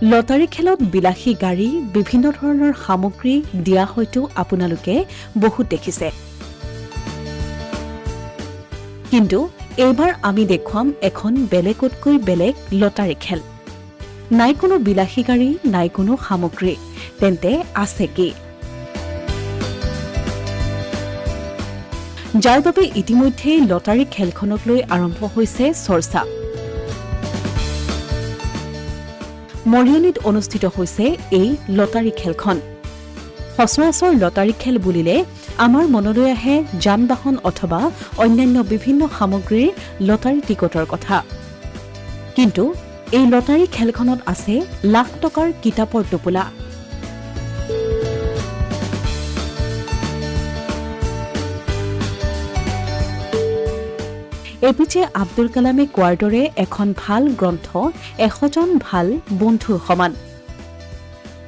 lottery খেলত বিলাসী গাড়ী বিভিন্ন ধৰণৰ সামগ্ৰী দিয়া হয়তো আপোনালোকে বহুত দেখিছে কিন্তু এইবাৰ আমি দেখুৱাম এখন বেলেগতকৈ বেলেগ লটাৰী খেল নাই কোনো বিলাসী গাড়ী নাই কোনো সামগ্ৰী তেন্তে আছে কি যাৰ বাবে ইতিমধ্যে লটাৰী খেলখনক লৈ আৰম্ভ হৈছে চৰ্চা মৰিয়নিত অনুষ্ঠিত হৈছে এই লটাৰী খেলখন সচৰাচৰ লটাৰী খেল বুলিলে আমাৰ মনলৈ আহে যান-বাহন অথবা অন্যান্য বিভিন্ন সামগ্ৰীৰ লটাৰী টিকটৰ কথা কিন্তু এই লটাৰী খেলখনত আছে লাখ টকাৰ কিতাপৰ টোপোলা এপিজে আব্দুল কালামে কোৱাৰ দৰে এখন ভাল গ্ৰন্থ 100জন ভাল বন্ধুৰ সমান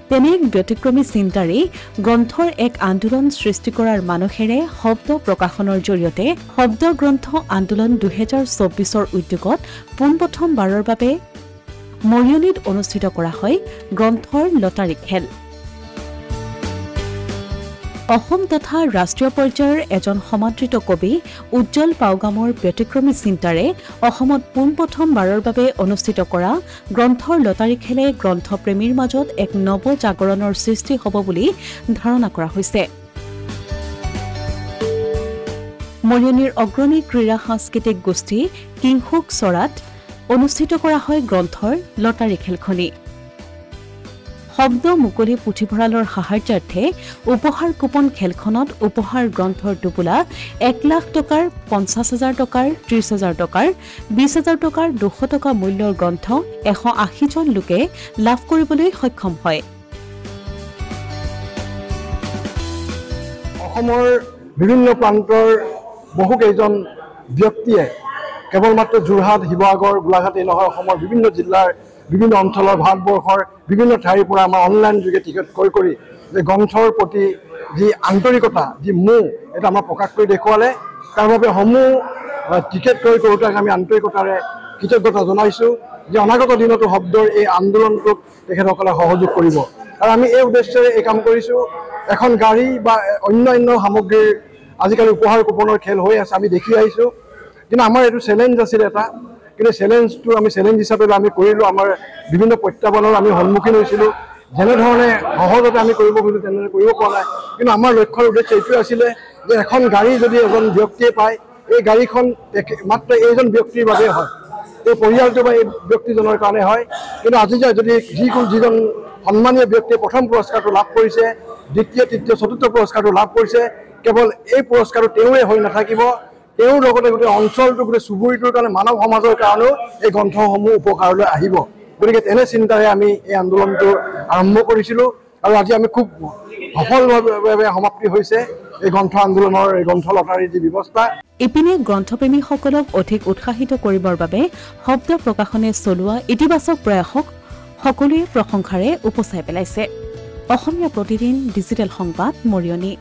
তেনে এক ব্যতিক্ৰমী চিন্তাৰে গ্ৰন্থৰ এক আন্দোলন সৃষ্টি কৰাৰ মানসেৰে শব্দ প্ৰকাশনৰ জৰিয়তে শব্দ গ্ৰন্থ আন্দোলন 2024ৰ উদ্যোগত পোনপ্ৰথমবাৰৰ বাবে মৰিয়নিত অনুষ্ঠিত কৰা হয় গ্ৰন্থৰ লটাৰী খেল অসম তথা ৰাষ্ট্ৰীয় পৰ্যায়ৰ এজন সমাদৃত কবি উজ্জ্বল পাউগামৰ ব্যতিক্ৰমী চিন্তাৰে অসমত পোনপ্ৰথমবাৰৰ বাবে অনুষ্ঠিত কৰা গ্ৰন্থৰ লটাৰী খেলে গ্ৰন্থপ্ৰেমীৰ মাজত এক নৱ জাগৰণৰ সৃষ্টি হ'ব বুলি ধাৰণা কৰা হৈছে মৰিয়নিৰ অগ্ৰণী ক্ৰীড়া সাংস্কৃতিক গোষ্ঠী কিংহুক চৰাত অনুষ্ঠিত কৰা হয় গ্ৰন্থৰ লটাৰী খেলখনি শব্দ মুকলি পুথিভঁৰালৰ সাহায্যাৰ্থে উপহাৰ কুপন খেলখনত উপহাৰ গ্ৰন্থৰ টোপোলা 1 লাখ টকাৰ 50,000 টকাৰ 30,000 টকাৰ 20,000 টকাৰ 200 টকা মূল্যৰ গ্ৰন্থ 180 জন লোকে লাভ কৰিবলৈ সক্ষম হয় অসমৰ বিভিন্ন প্ৰান্তৰ বহু কেইজন ব্যক্তিয়ে কেৱল মাত্ৰ যোৰহাট শিৱসাগৰ গোলাঘাট এই নহয় অসমৰ বিভিন্ন জিলাৰ বিভিন্ন অঞ্চলৰ ভাৰতবৰ্ষৰ বিভিন্ন ঠাইৰ পৰা আমাৰ অনলাইন যোগে টিকেট ক্ৰয় কৰি যে গ্ৰন্থৰ প্ৰতি যি আন্তৰিকতা যি মোহ এটা আমাৰ প্ৰকাশ কৰি দেখুৱালে তাৰ বাবে সমূহ টিকেট ক্ৰয় কৰোঁতাক আমি আন্তৰিকতাৰে কৃতজ্ঞতা জনাইছোঁ যে অনাগত দিনতো শব্দৰ এই আন্দোলনটোক তেখেতসকলে সহযোগ কৰিব আৰু আমি এই উদ্দেশ্যেৰে এই কাম কৰিছোঁ এখন গাড়ী বা অন্যান্য সামগ্ৰীৰ আজিকালি উপহাৰ কুপনৰ খেল হৈ আছে আমি দেখি আহিছোঁ কিন্তু আমাৰ এইটো চেলেঞ্জ আছিল এটা কিন্তু চেলেঞ্জটো আমি চেলেঞ্জ হিচাপে আমি কৰিলোঁ আমাৰ বিভিন্ন প্ৰত্যাহ্বানৰ আমি সন্মুখীন হৈছিলোঁ যেনেধৰণে সহজতে আমি কৰিব খুজিলোঁ তেনেদৰে কৰিব পৰা নাই কিন্তু আমাৰ লক্ষ্যৰ উদ্দেশ্য এইটোৱে আছিলে যে এখন গাড়ী যদি এজন ব্যক্তিয়ে পায় এই গাড়ীখন মাত্ৰ এইজন ব্যক্তিৰ বাবে হয় এই পৰিয়ালটো বা এই ব্যক্তিজনৰ কাৰণে হয় কিন্তু আজি যদি যিজন সন্মানীয় ব্যক্তিয়ে প্ৰথম পুৰস্কাৰটো লাভ কৰিছে দ্বিতীয় তৃতীয় চতুৰ্থ পুৰস্কাৰটো লাভ কৰিছে কেৱল এই পুৰস্কাৰটো তেওঁৰে হৈ নাথাকিব তেওঁৰ লগতে গোটেই অঞ্চলটো গোটেই চুবুৰীটোৰ কাৰণে মানৱ সমাজৰ কাৰণেও এই গ্ৰন্থসমূহ উপকাৰলৈ আহিব গতিকে তেনে চিন্তাৰে আমি এই আন্দোলনটো আৰম্ভ কৰিছিলোঁ আৰু আজি আমি খুব সফলভাৱে সমাপ্তি হৈছে এই গ্ৰন্থ আন্দোলনৰ এই গ্ৰন্থ লটাৰীৰ যি ব্যৱস্থা ইপিনে গ্ৰন্থপ্ৰেমীসকলক অধিক উৎসাহিত কৰিবৰ বাবে শব্দ প্ৰকাশনে চলোৱা ইতিবাচক প্ৰয়াসক সকলোৱে প্ৰশংসাৰে উপচাই পেলাইছে অসমীয়া প্ৰতিদিন ডিজিটেল সংবাদ মৰিয়নি